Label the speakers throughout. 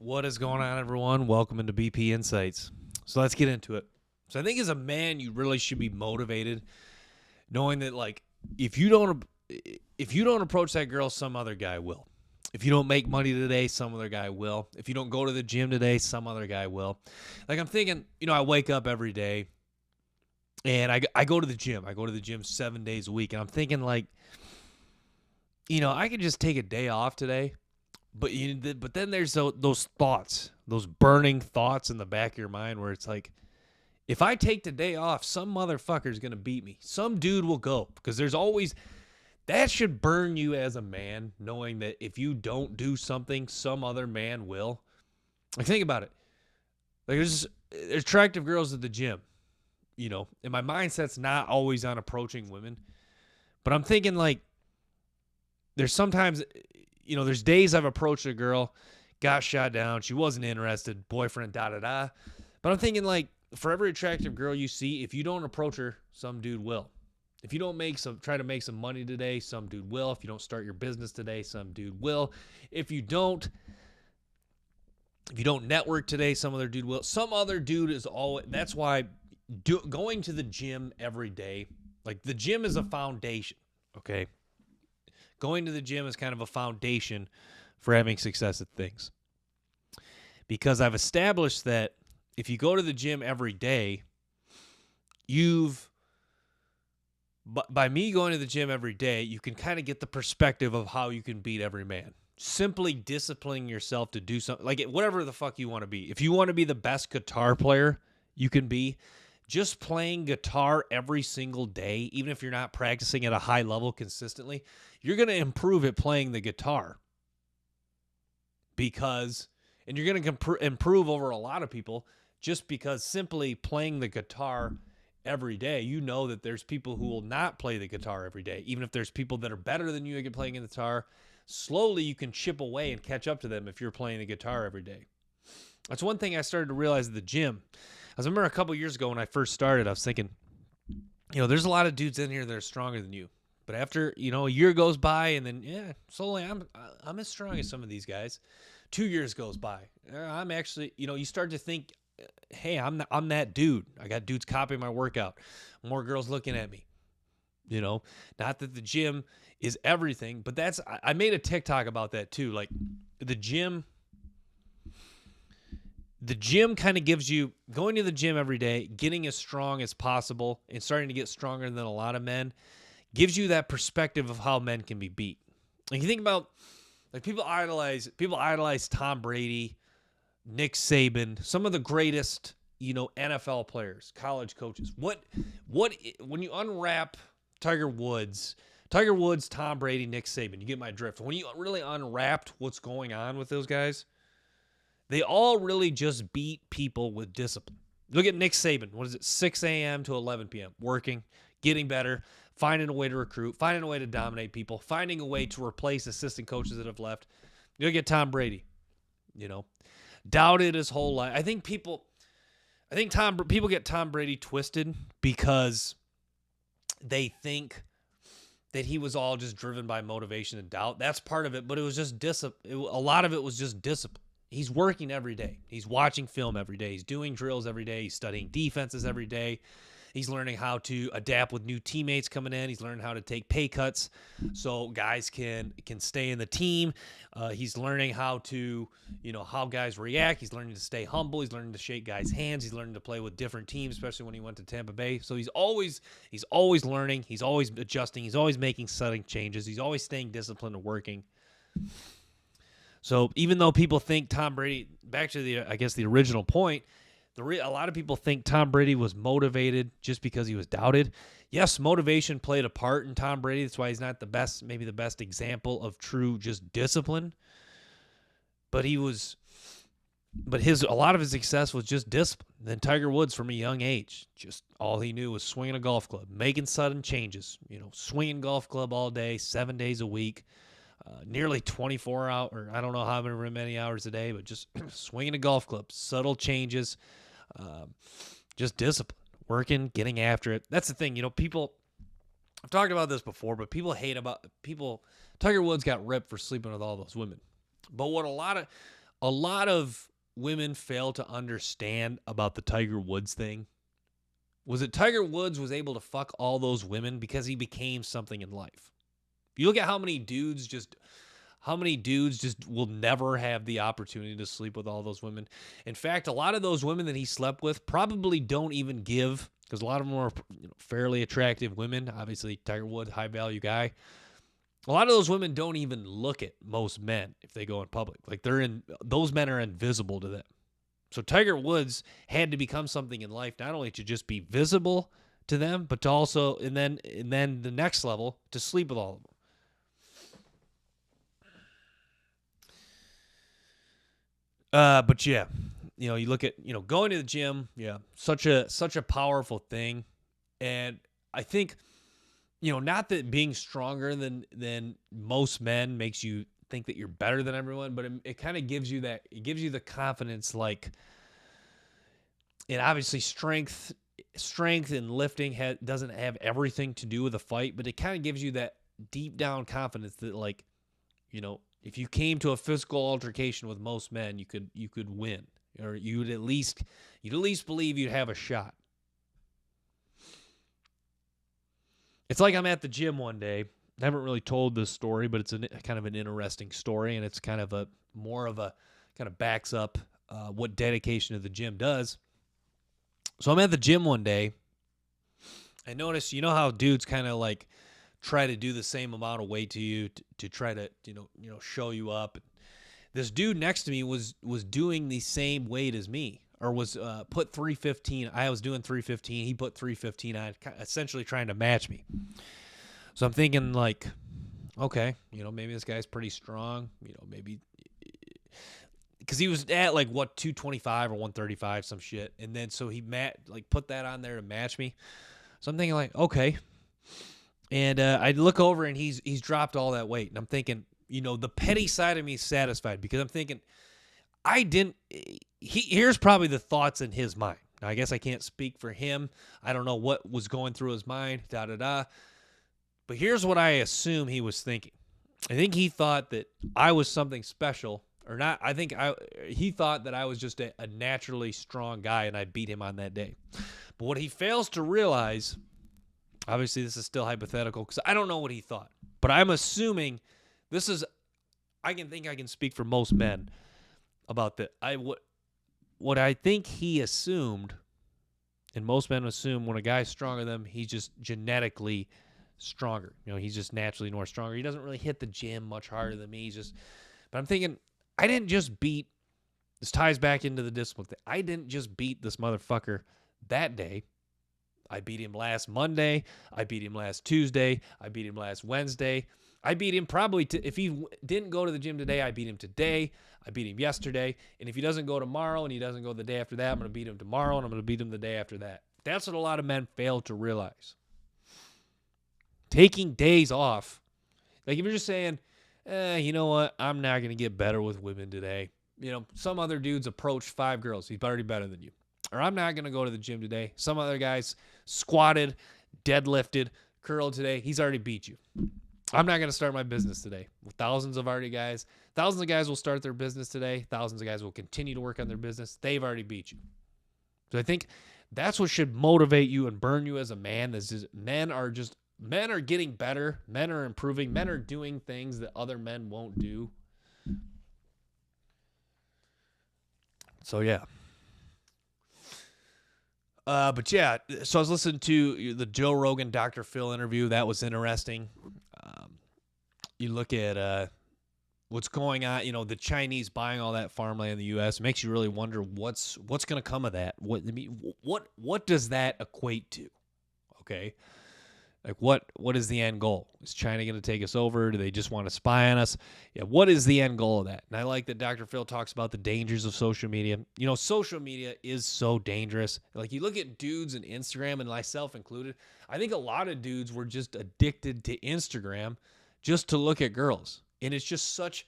Speaker 1: What is going on, everyone? Welcome into BP Insights. So let's get into it. So I think as a man, you really should be motivated, knowing that like if you don't approach that girl, some other guy will. If you don't make money today, some other guy will. If you don't go to the gym today, some other guy will. Like I'm thinking, I wake up every day and I go to the gym. I go to the gym 7 days a week, and I'm thinking like, I could just take a day off today. But then there's those thoughts, those burning thoughts in the back of your mind where it's like, if I take the day off, some motherfucker's going to beat me. Some dude will go, because there's always that should burn you as a man, knowing that if you don't do something, some other man will. Like, think about it. Like, there's attractive girls at the gym, and my mindset's not always on approaching women, but I'm thinking like, there's sometimes, there's days I've approached a girl, got shot down, she wasn't interested, boyfriend, da-da-da. But I'm thinking, like, for every attractive girl you see, if you don't approach her, some dude will. If you don't try to make some money today, some dude will. If you don't start your business today, some dude will. If you don't network today, some other dude will. Some other dude is always. That's why going to the gym every day, like the gym is a foundation, okay? Going to the gym is kind of a foundation for having success at things. Because I've established that if you go to the gym every day, by me going to the gym every day, you can kind of get the perspective of how you can beat every man. Simply disciplining yourself to do something, like whatever the fuck you want to be. If you want to be the best guitar player you can be, just playing guitar every single day, even if you're not practicing at a high level consistently, you're going to improve at playing the guitar. And you're going to improve over a lot of people just because simply playing the guitar every day, that there's people who will not play the guitar every day. Even if there's people that are better than you at playing the guitar, slowly you can chip away and catch up to them if you're playing the guitar every day. That's one thing I started to realize at the gym. I remember a couple years ago when I first started, I was thinking, there's a lot of dudes in here that are stronger than you. But after, a year goes by, and then, slowly I'm as strong as some of these guys. 2 years goes by. I'm actually, you start to think, hey, I'm that dude. I got dudes copying my workout. More girls looking at me. Not that the gym is everything, but I made a TikTok about that too. Like the gym kind of gives you, going to the gym every day, getting as strong as possible and starting to get stronger than a lot of men, gives you that perspective of how men can be beat. Like you think about, like people idolize Tom Brady, Nick Saban, some of the greatest, NFL players, college coaches. What when you unwrap Tiger Woods, Tom Brady, Nick Saban, you get my drift. When you really unwrapped what's going on with those guys, they all really just beat people with discipline. Look at Nick Saban. What is it? 6 a.m. to 11 p.m. Working, getting better, finding a way to recruit, finding a way to dominate people, finding a way to replace assistant coaches that have left. Look at Tom Brady. Doubted his whole life. I think people get Tom Brady twisted because they think that he was all just driven by motivation and doubt. That's part of it, but it was just discipline. A lot of it was just discipline. He's working every day. He's watching film every day. He's doing drills every day. He's studying defenses every day. He's learning how to adapt with new teammates coming in. He's learning how to take pay cuts so guys can stay in the team. He's learning how to, how guys react. He's learning to stay humble. He's learning to shake guys' hands. He's learning to play with different teams, especially when he went to Tampa Bay. So he's always learning. He's always adjusting. He's always making sudden changes. He's always staying disciplined and working. So even though people think Tom Brady, back to the original point, a lot of people think Tom Brady was motivated just because he was doubted. Yes, motivation played a part in Tom Brady. That's why he's not maybe the best example of true just discipline. But a lot of his success was just discipline. Then Tiger Woods, from a young age, just all he knew was swinging a golf club, making sudden changes. Swinging golf club all day, 7 days a week. Nearly 24 hours, or I don't know how many hours a day, but just swinging a golf club, subtle changes, just discipline, working, getting after it. That's the thing, people, I've talked about this before, but people Tiger Woods got ripped for sleeping with all those women. But what a lot A lot of women fail to understand about the Tiger Woods thing. Was it Tiger Woods was able to fuck all those women because he became something in life? You look at how many dudes just will never have the opportunity to sleep with all those women. In fact, a lot of those women that he slept with probably don't even give, because a lot of them are fairly attractive women. Obviously, Tiger Woods, high value guy. A lot of those women don't even look at most men if they go in public. Like those men are invisible to them. So Tiger Woods had to become something in life, not only to just be visible to them, but to also, and then the next level, to sleep with all of them. But yeah, you look at, going to the gym, yeah, such a powerful thing. And I think, not that being stronger than most men makes you think that you're better than everyone, but it kind of gives you the confidence, like, and obviously strength and lifting doesn't have everything to do with a fight, but it kind of gives you that deep down confidence that, like, if you came to a physical altercation with most men, you could win, or you'd at least believe you'd have a shot. It's like I'm at the gym one day. I haven't really told this story, but it's kind of an interesting story, and it's kind of kind of backs up what dedication to the gym does. So I'm at the gym one day. I noticed, how dudes kind of like try to do the same amount of weight to you to try to show you up. This dude next to me was doing the same weight as me, or was put 315. I was doing 315. He put 315 on, essentially trying to match me. So I'm thinking, like, okay, maybe this guy's pretty strong. Maybe because he was at like 225 or 135, some shit, and then so he put that on there to match me. So I'm thinking, like, okay. And I look over, and he's dropped all that weight. And I'm thinking, the petty side of me is satisfied, because I'm thinking, here's probably the thoughts in his mind. Now, I guess I can't speak for him. I don't know what was going through his mind, But here's what I assume he was thinking. I think he thought that I was something special, or not. I think he thought that I was just a naturally strong guy, and I beat him on that day. But what he fails to realize, obviously this is still hypothetical because I don't know what he thought, but I'm assuming I can speak for most men about that. What I think he assumed, and most men assume, when a guy's stronger than them, he's just genetically stronger. He's just naturally more stronger. He doesn't really hit the gym much harder than me. But I'm thinking, I didn't just beat, this ties back into the discipline thing. I didn't just beat this motherfucker that day. I beat him last Monday. I beat him last Tuesday. I beat him last Wednesday. I beat him probably, if he didn't go to the gym today, I beat him today. I beat him yesterday. And if he doesn't go tomorrow and he doesn't go the day after that, I'm going to beat him tomorrow, and I'm going to beat him the day after that. That's what a lot of men fail to realize. Taking days off. Like, if you're just saying, you know what, I'm not going to get better with women today. Some other dude's approached 5 girls. He's already better than you. Or I'm not going to go to the gym today. Some other guy's squatted, deadlifted, curled today. He's already beat you. I'm not going to start my business today. Thousands of guys will start their business today. Thousands of guys will continue to work on their business. They've already beat you. So I think that's what should motivate you and burn you as a man. Men are getting better. Men are improving. Men are doing things that other men won't do. So yeah. But yeah, so I was listening to the Joe Rogan Dr. Phil interview. That was interesting. You look at what's going on, the Chinese buying all that farmland in the U.S. It makes you really wonder what's going to come of that. What does that equate to? Okay, like what is the end goal? Is China going to take us over? Do they just want to spy on us? Yeah, what is the end goal of that? And I like that Dr. Phil talks about the dangers of social media. Social media is so dangerous. Like, you look at dudes and Instagram, and myself included, I think a lot of dudes were just addicted to Instagram just to look at girls. And it's such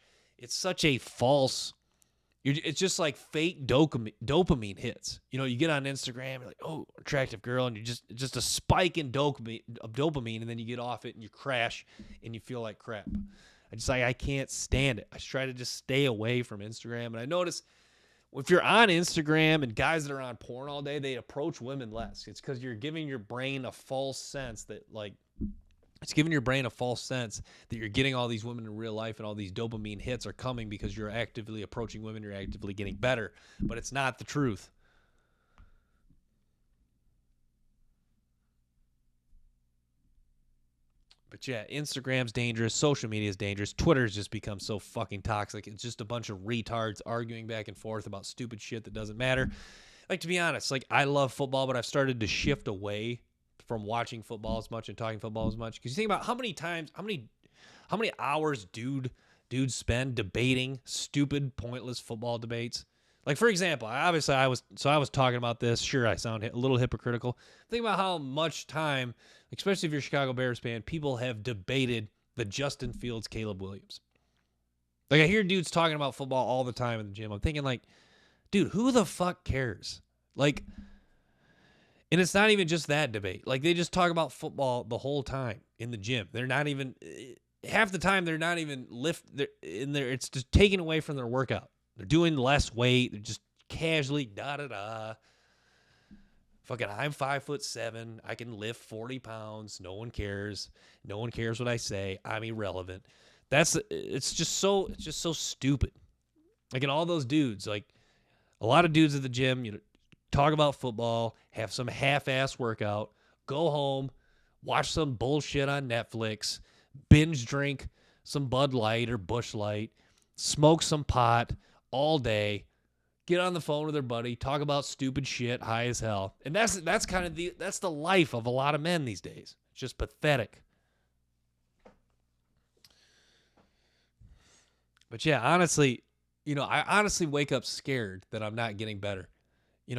Speaker 1: a false, it's just like fake dopamine hits. You get on Instagram, you're like, oh, attractive girl, and it's just a spike in dopamine, and then you get off it and you crash and you feel like crap. I can't stand it. I try to just stay away from Instagram. And I notice if you're on Instagram and guys that are on porn all day, they approach women less. It's because you're giving your brain a false sense that you're getting all these women in real life and all these dopamine hits are coming because you're actively approaching women, you're actively getting better. But it's not the truth. But yeah, Instagram's dangerous. Social media is dangerous. Twitter's just become so fucking toxic. It's just a bunch of retards arguing back and forth about stupid shit that doesn't matter. Like, to be honest, like, I love football, but I've started to shift away from watching football as much and talking football as much. Because you think about how many hours dudes spend debating stupid, pointless football debates. Like, for example, I was talking about this. Sure, I sound a little hypocritical. Think about how much time, especially if you're a Chicago Bears fan, people have debated the Justin Fields, Caleb Williams. Like, I hear dudes talking about football all the time in the gym. I'm thinking, like, dude, who the fuck cares? Like, and it's not even just that debate. Like, they just talk about football the whole time in the gym. They're not even, half the time, they're not even it's just taken away from their workout. They're doing less weight. They're just casually da-da-da. Fucking, I'm 5'7". I can lift 40 pounds. No one cares. No one cares what I say. I'm irrelevant. It's just so stupid. Like, and all those dudes, like a lot of dudes at the gym, talk about football, have some half-ass workout, go home, watch some bullshit on Netflix, binge drink some Bud Light or Busch Light, smoke some pot all day, get on the phone with their buddy, talk about stupid shit, high as hell. And that's kind of that's the life of a lot of men these days. It's just pathetic. But yeah, honestly, I honestly wake up scared that I'm not getting better.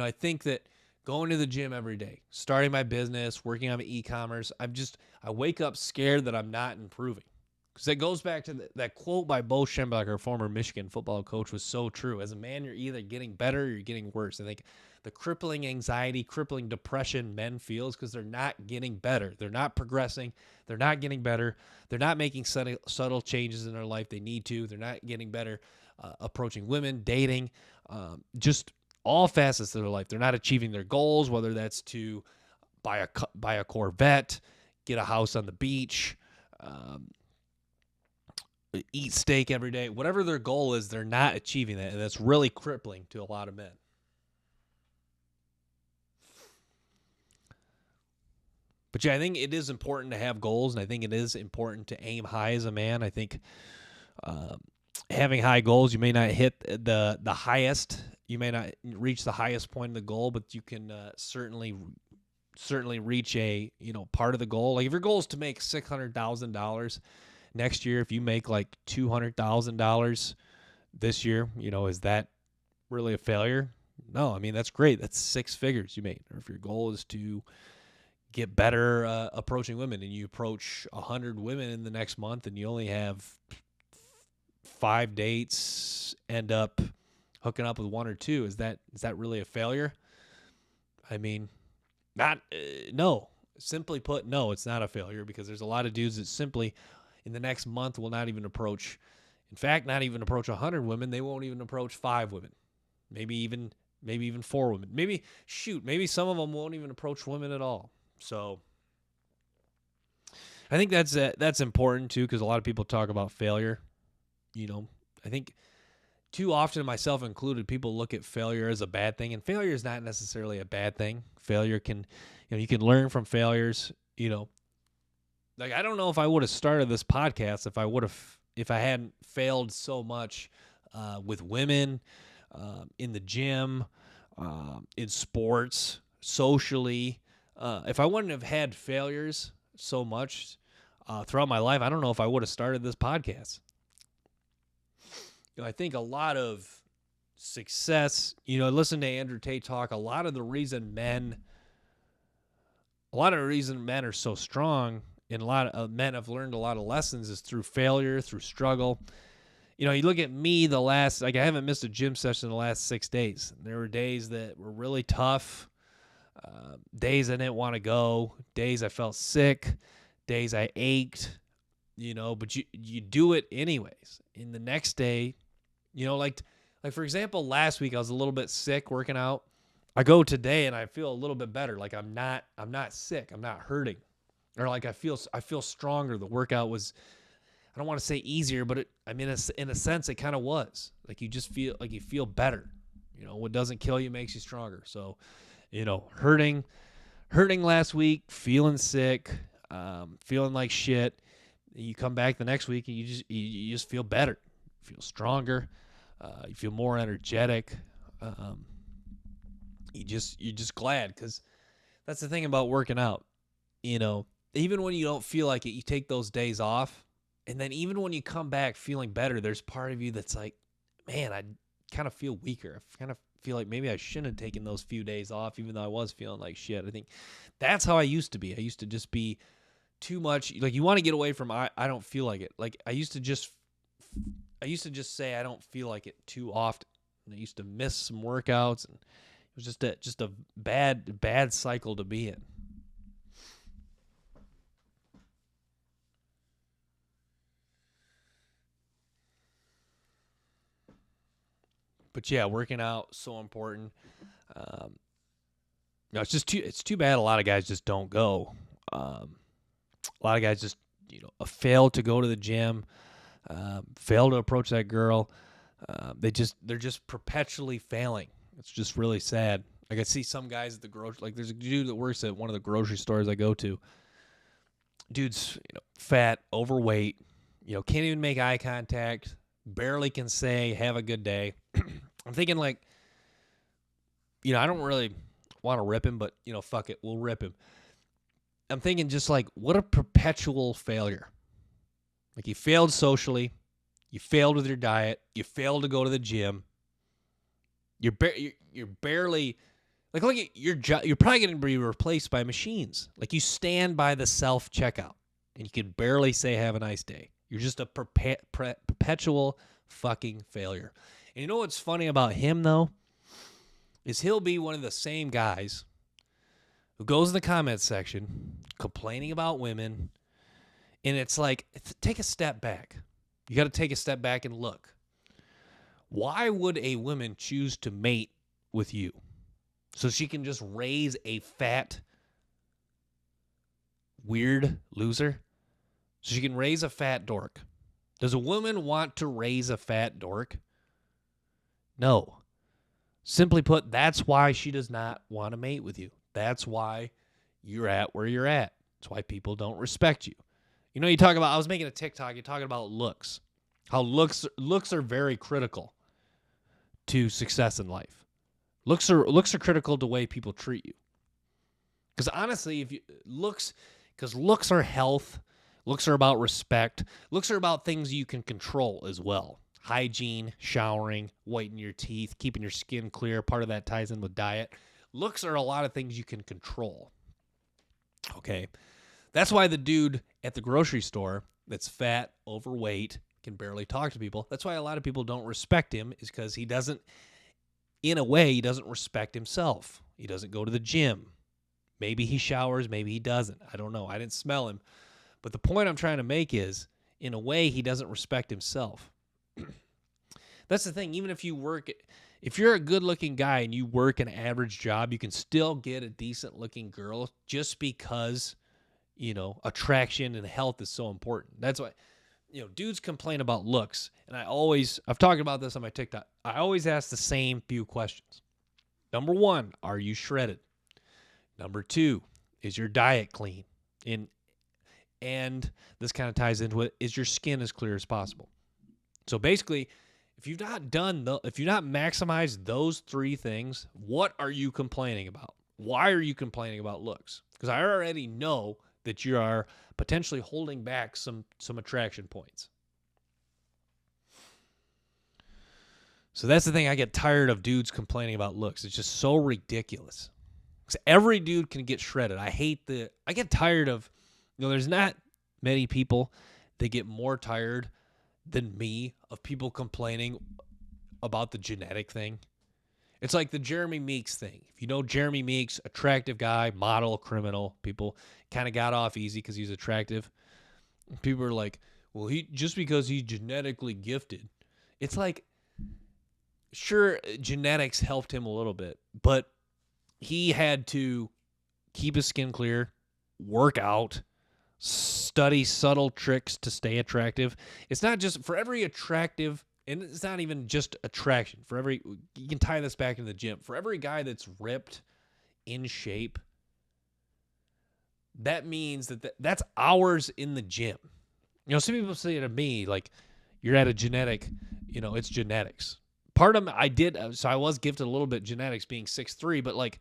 Speaker 1: I think that going to the gym every day, starting my business, working on my e-commerce, I wake up scared that I'm not improving. Because that goes back to that quote by Bo Schembechler, former Michigan football coach, was so true. As a man, you're either getting better or you're getting worse. I think the crippling anxiety, crippling depression men feel is because they're not getting better. They're not progressing. They're not getting better. They're not making subtle changes in their life they need to. They're not getting better approaching women, dating, just all facets of their life. They're not achieving their goals, whether that's to buy a Corvette, get a house on the beach, eat steak every day. Whatever their goal is, they're not achieving that, and that's really crippling to a lot of men. But yeah, I think it is important to have goals, and I think it is important to aim high as a man. I think having high goals, you may not hit the highest, you may not reach the highest point of the goal, but you can certainly reach a part of the goal. Like, if your goal is to make $600,000 next year, if you make like $200,000 this year, is that really a failure? No, I mean, that's great. That's 6 figures you made. Or if your goal is to get better approaching women, and you approach 100 women in the next month and you only have 5 dates, end up hooking up with 1 or 2, is that really a failure? I mean, no. Simply put, no, it's not a failure, because there's a lot of dudes that simply in the next month will not even approach 100 women. They won't even approach 5 women. Maybe even 4 women. Maybe some of them won't even approach women at all. So I think that's important too, because a lot of people talk about failure. I think too often, myself included, people look at failure as a bad thing, and failure is not necessarily a bad thing. Failure can, you can learn from failures. Like, I don't know if I would have started this podcast if I hadn't failed so much with women, in the gym, in sports, socially. If I wouldn't have had failures so much throughout my life, I don't know if I would have started this podcast. I think a lot of success, listen to Andrew Tate talk, a lot of the reason men are so strong, and a lot of men have learned a lot of lessons, is through failure, through struggle. You look at me I haven't missed a gym session in the last 6 days. There were days that were really tough, days I didn't want to go, days I felt sick, days I ached, but you do it anyways. And the next day, like for example, last week I was a little bit sick working out. I go today and I feel a little bit better. Like I'm not sick. I'm not hurting. Or like I feel stronger. The workout was, I don't want to say easier, but in a sense it kind of was. Like you just feel like you feel better. What doesn't kill you makes you stronger. So, hurting last week, feeling sick, feeling like shit. You come back the next week and you just feel better. You feel stronger. You feel more energetic. You're just glad, because that's the thing about working out. Even when you don't feel like it, you take those days off, and then even when you come back feeling better, there's part of you that's like, man, I kind of feel weaker. I kind of feel like maybe I shouldn't have taken those few days off, even though I was feeling like shit. I think that's how I used to be. I used to just be too much. Like, you want to get away from I don't feel like it. Like, I used to just say I don't feel like it too often. And I used to miss some workouts, and it was just a bad cycle to be in. But yeah, working out so important. It's too bad a lot of guys just don't go. A lot of guys just fail to go to the gym, fail to approach that girl. They're just perpetually failing. It's just really sad. Like, I see some guys at the grocery, like there's a dude that works at one of the grocery stores I go to. Dude's fat, overweight, can't even make eye contact, barely can say have a good day. I'm thinking, like, I don't really want to rip him, but fuck it, we'll rip him. I'm thinking just like, what a perpetual failure. Like, you failed socially, you failed with your diet, you failed to go to the gym. You're barely, like, look at your job. You're probably going to be replaced by machines. Like, you stand by the self checkout and you can barely say have a nice day. You're just a perpetual fucking failure. And you know what's funny about him, though, is he'll be one of the same guys who goes in the comments section complaining about women. And it's like, take a step back. You got to take a step back and look. Why would a woman choose to mate with you? So she can just raise a fat, weird loser? So she can raise a fat dork. Does a woman want to raise a fat dork? No. Simply put, that's why she does not want to mate with you. That's why you're at where you're at. That's why people don't respect you. You talk about, I was making a TikTok, you're talking about looks. How looks are very critical to success in life. Looks are critical to the way people treat you. Because honestly, looks are health, looks are about respect, looks are about things you can control as well. Hygiene, showering, whitening your teeth, keeping your skin clear. Part of that ties in with diet. Looks are a lot of things you can control. Okay. That's why the dude at the grocery store that's fat, overweight, can barely talk to people. That's why a lot of people don't respect him, is because he doesn't respect himself. He doesn't go to the gym. Maybe he showers, maybe he doesn't. I don't know. I didn't smell him. But the point I'm trying to make is, in a way, he doesn't respect himself. That's the thing. Even if you're a good-looking guy and you work an average job, you can still get a decent-looking girl just because, attraction and health is so important. That's why, dudes complain about looks. And I've talked about this on my TikTok. I always ask the same few questions. Number 1, are you shredded? Number 2, is your diet clean? And this kind of ties into it, is your skin as clear as possible? So basically, if you've not maximized those 3 things, what are you complaining about? Why are you complaining about looks? Because I already know that you are potentially holding back some attraction points. So that's the thing. I get tired of dudes complaining about looks. It's just so ridiculous. Because every dude can get shredded. I get tired of, there's not many people that get more tired than me of people complaining about the genetic thing. It's like the Jeremy Meeks thing. If you know Jeremy Meeks, attractive guy, model, criminal, people kind of got off easy because he's attractive. People are like, well, he just because he's genetically gifted. It's like, sure, genetics helped him a little bit, but he had to keep his skin clear, work out, study subtle tricks to stay attractive. It's not just for every attractive, and it's not even just attraction. For every, you can tie this back into the gym. For every guy that's ripped, in shape, that means that's hours in the gym. You know, some people say to me, like, you're at a genetic, it's genetics. Part of I did, so I was gifted a little bit genetics being 6'3", but like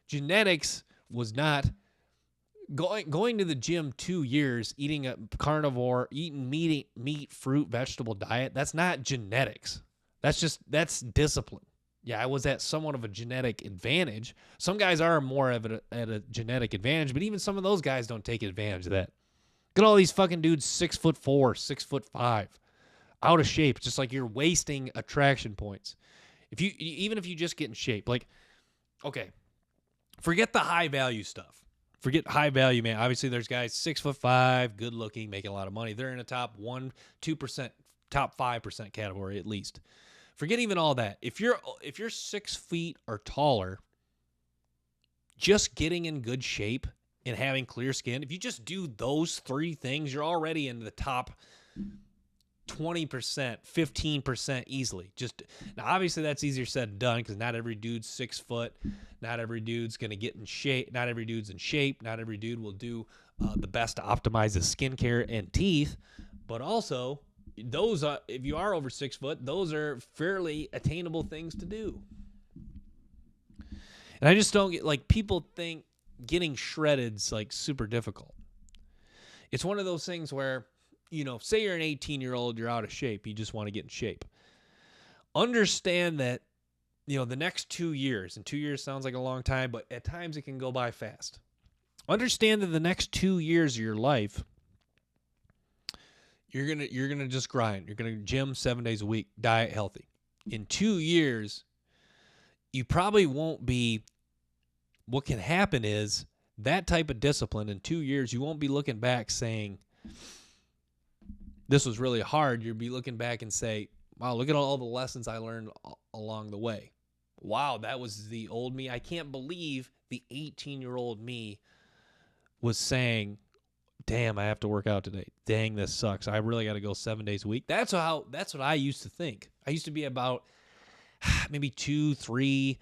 Speaker 1: genetics was not going to the gym 2 years, eating a carnivore, eating meat, fruit, vegetable diet. That's not genetics. That's discipline. Yeah, I was at somewhat of a genetic advantage. Some guys are more at a genetic advantage, but even some of those guys don't take advantage of that. Look at all these fucking dudes 6'4", 6'5", out of shape, just like you're wasting attraction points. Even if you just get in shape, like, okay, forget the high value stuff. Forget high value, man. Obviously, there's guys 6'5", good looking, making a lot of money. They're in the top 1-2%, top 5% category at least. Forget even all that. If you're 6 feet or taller, just getting in good shape and having clear skin, if you just do those 3 things, you're already in the top 20%, 15% easily. Now, obviously, that's easier said than done because not every dude's 6 foot. Not every dude's going to get in shape. Not every dude's in shape. Not every dude will do the best to optimize his skincare and teeth. But also, those if you are over 6 foot, those are fairly attainable things to do. And I just don't get, like, people think getting shredded's like super difficult. It's one of those things where, say you're an 18-year-old, you're out of shape, you just want to get in shape. Understand that, the next 2 years, and 2 years sounds like a long time, but at times it can go by fast. Understand that the next 2 years of your life, you're gonna just grind. You're gonna gym 7 days a week, diet healthy. In 2 years, you probably won't be. What can happen is that type of discipline in 2 years, you won't be looking back saying, this was really hard. You'll be looking back and say, wow, look at all the lessons I learned along the way. Wow, that was the old me. I can't believe the 18-year-old me was saying, damn, I have to work out today. Dang, this sucks. I really got to go 7 days a week. That's what I used to think. I used to be about maybe 2-3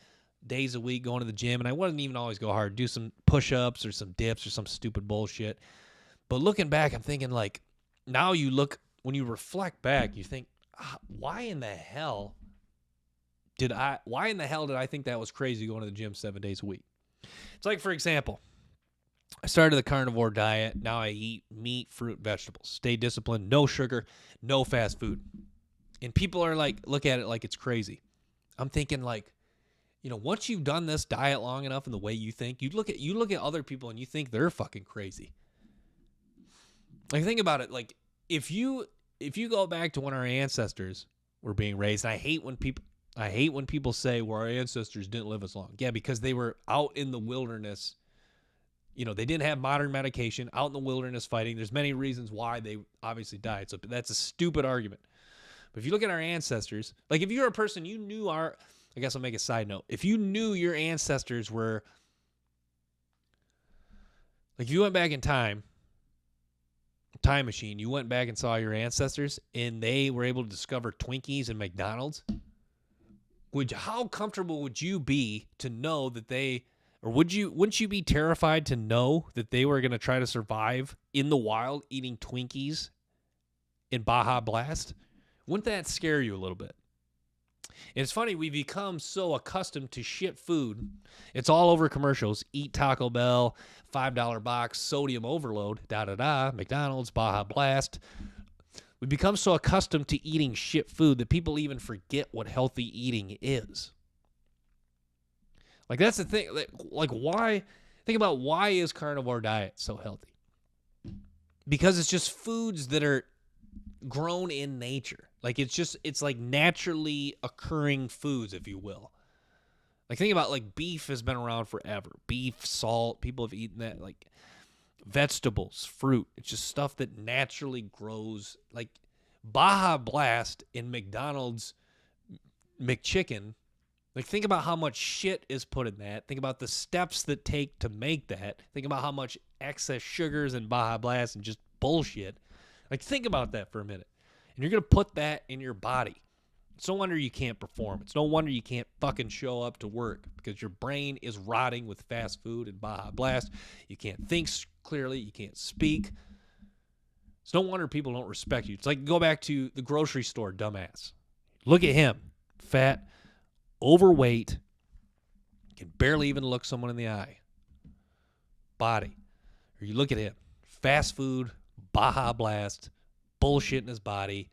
Speaker 1: days a week going to the gym, and I wouldn't even always go hard, do some push-ups or some dips or some stupid bullshit. But looking back, I'm thinking, like, now when you reflect back, you think, why in the hell did I think that was crazy going to the gym 7 days a week? It's like, for example, I started the carnivore diet. Now I eat meat, fruit, vegetables. Stay disciplined, no sugar, no fast food. And people are like, look at it like it's crazy. I'm thinking, like, once you've done this diet long enough and the way you think, you look at other people and you think they're fucking crazy. Like, think about it. Like, if you go back to when our ancestors were being raised, and I hate when people say, well, our ancestors didn't live as long. Yeah, because they were out in the wilderness. They didn't have modern medication, out in the wilderness fighting. There's many reasons why they obviously died. So that's a stupid argument. But if you look at our ancestors, like, if you're a person, I guess I'll make a side note. If you knew your ancestors were, like, if you went back in time machine, you went back and saw your ancestors and they were able to discover Twinkies and McDonald's, how comfortable would you be to know that wouldn't you be terrified to know that they were going to try to survive in the wild eating Twinkies in Baja Blast? Wouldn't that scare you a little bit? And it's funny, we've become so accustomed to shit food. It's all over commercials. Eat Taco Bell, $5 box, sodium overload, McDonald's, Baja Blast. We've become so accustomed to eating shit food that people even forget what healthy eating is. Like, that's the thing. Like, why? Think about, why is carnivore diet so healthy? Because it's just foods that are grown in nature. Like, it's like naturally occurring foods, if you will. Like, think about, like, beef has been around forever. Beef, salt, people have eaten that. Like, vegetables, fruit. It's just stuff that naturally grows. Like Baja Blast in McDonald's McChicken. Like, think about how much shit is put in that. Think about the steps that take to make that. Think about how much excess sugars in Baja Blast and just bullshit. Like, think about that for a minute. And you're going to put that in your body. It's no wonder you can't perform. It's no wonder you can't fucking show up to work because your brain is rotting with fast food and Baja Blast. You can't think clearly. You can't speak. It's no wonder people don't respect you. It's like, go back to the grocery store, dumbass. Look at him. Fat, overweight, can barely even look someone in the eye. Body. Or you look at him. Fast food, Baja Blast, bullshit in his body,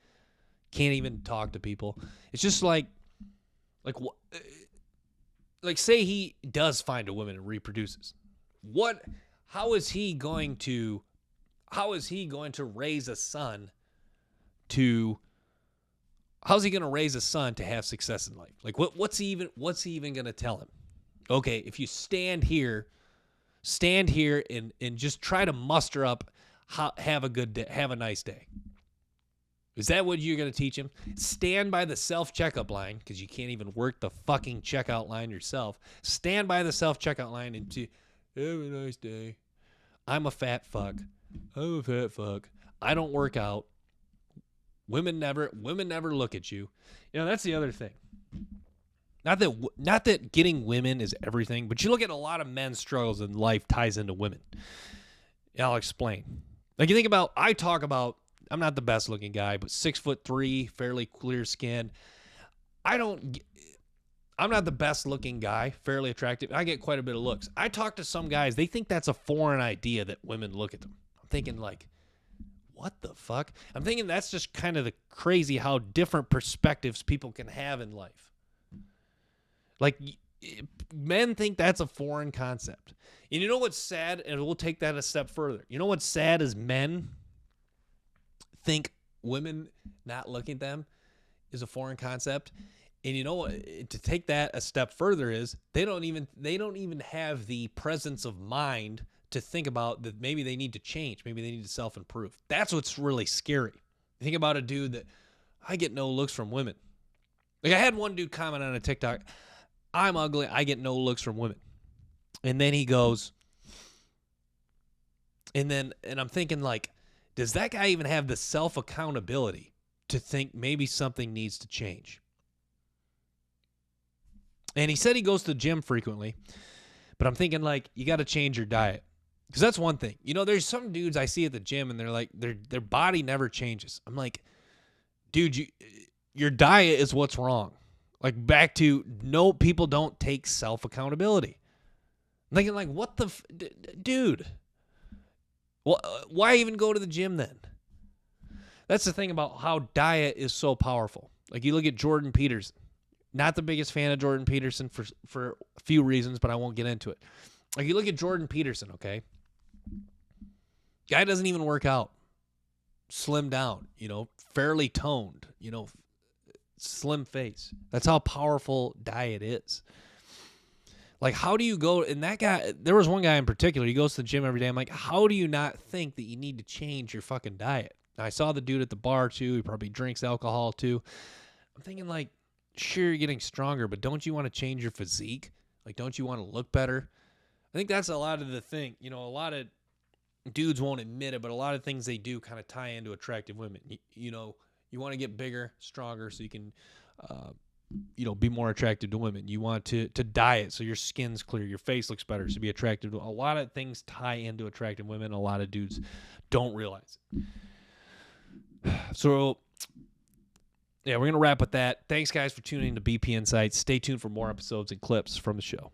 Speaker 1: can't even talk to people. It's just like say he does find a woman and reproduces. How is he going to raise a son to how's he going to raise a son to have success in life? Like what's he even going to tell him? Okay, if you stand here and just try to muster up have a good day, have a nice day. Is that what you're going to teach him? Stand by the self-checkout line, because you can't even work the fucking checkout line yourself. Stand by the self-checkout line and have a nice day. I'm a fat fuck. I don't work out. Women never look at you. You know, that's the other thing. Not that getting women is everything, but you look at a lot of men's struggles in life ties into women. I'll explain. Like, you think about, I'm not the best looking guy, but 6'3", fairly clear skin. I'm not the best looking guy, fairly attractive. I get quite a bit of looks. I talk to some guys, they think that's a foreign idea that women look at them. I'm thinking like, what the fuck? I'm thinking that's just kind of the crazy how different perspectives people can have in life. Like, men think that's a foreign concept. And you know what's sad? And we'll take that a step further. You know what's sad is men think women not looking at them is a foreign concept. And you know what? To take that a step further is they don't even have the presence of mind to think about that maybe they need to change. Maybe they need to self-improve. That's what's really scary. You think about a dude that, I get no looks from women. Like, I had one dude comment on a TikTok, I'm ugly, I get no looks from women. And then he goes, and I'm thinking, like, does that guy even have the self-accountability to think maybe something needs to change? And he said he goes to the gym frequently, but I'm thinking, like, you got to change your diet. Because that's one thing. You know, there's some dudes I see at the gym, and they're like, their body never changes. I'm like, dude, your diet is what's wrong. Like, back to, no, people don't take self-accountability. I'm thinking, like, what the, dude? Well, why even go to the gym then? That's the thing about how diet is so powerful. Like, you look at Jordan Peterson. Not the biggest fan of Jordan Peterson for a few reasons, but I won't get into it. Like, you look at Jordan Peterson, okay? Guy doesn't even work out. Slim down, you know, fairly toned, you know, slim face. That's how powerful diet is. Like, how do you go, and that guy, there was one guy in particular, he goes to the gym every day. I'm like, how do you not think that you need to change your fucking diet? Now, I saw the dude at the bar too. He probably drinks alcohol too. I'm thinking, like, sure, you're getting stronger, but don't you want to change your physique? Like, don't you want to look better? I think that's a lot of the thing. You know, a lot of dudes won't admit it, but a lot of things they do kind of tie into attractive women. You know, you want to get bigger, stronger, so you can, you know, be more attractive to women. You want to diet so your skin's clear, your face looks better, so be attractive to. A lot of things tie into attractive women. A lot of dudes don't realize it. So, yeah, we're going to wrap with that. Thanks, guys, for tuning in to BP Insights. Stay tuned for more episodes and clips from the show.